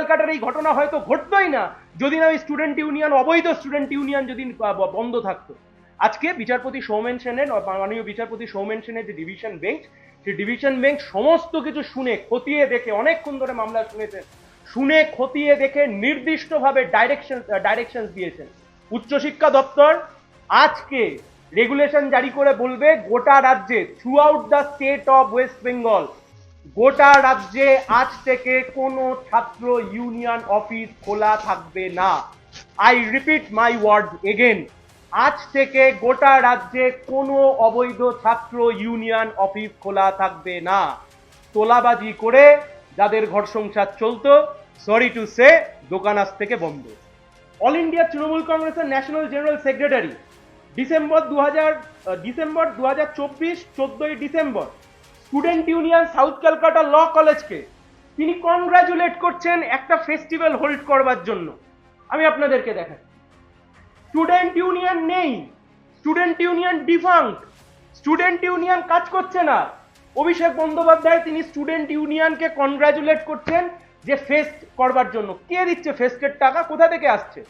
ক্যালকাটার এই ঘটনা হয়তো ঘটতোই না যদি না ওই স্টুডেন্ট ইউনিয়ন, অবৈধ স্টুডেন্ট ইউনিয়ন যদি বন্ধ থাকতো। আজকে বিচারপতি সৌমেন সেনের, মাননীয় বিচারপতি সৌমেন সেনের যে ডিভিশন বেঞ্চ, সেই ডিভিশন বেঞ্চ সমস্ত কিছু শুনে খতিয়ে দেখে, অনেকক্ষণ ধরে মামলা শুনেছেন, শুনে খতিয়ে দেখে নির্দিষ্টভাবে ডাইরেকশন দিয়েছেন। উচ্চশিক্ষা দপ্তর আজকে রেগুলেশন জারি করে বলবে গোটা রাজ্যে, through out the state of West Bengal, গোটা রাজ্যে আজ থেকে কোনো ছাত্র ইউনিয়ন অফিস খোলা থাকবে না। I repeat my word again, আজ থেকে গোটা রাজ্যে কোনো অবৈধ ছাত্র ইউনিয়ন অফিস খোলা থাকবে না। তোলাবাজি করে যাদের ঘর সংসার চলতো, সরি টু সে, দোকান আজ থেকে বন্ধ। অল ইন্ডিয়া তৃণমূল কংগ্রেসের ন্যাশনাল জেনারেল সেক্রেটারি ডিসেম্বর 2024, 14ই December student union South Calcutta Law কলেজকে তিনি কনগ্রাচুলেট করছেন একটা ফেস্টিভ্যাল হোল্ড করবার জন্য। আমি আপনাদেরকে দেখাই, স্টুডেন্ট ইউনিয়ন নেই, স্টুডেন্ট ইউনিয়ন ডিফাঙ্ক্ট, স্টুডেন্ট ইউনিয়ন কাজ করছে না। অভিষেক বন্দ্যোপাধ্যায় তিনি স্টুডেন্ট ইউনিয়নকে কনগ্রাচুলেট করছেন যে ফেস্ট করবার জন্য। কে দিচ্ছে ফেস্টের টাকা, কোথা থেকে আসছে?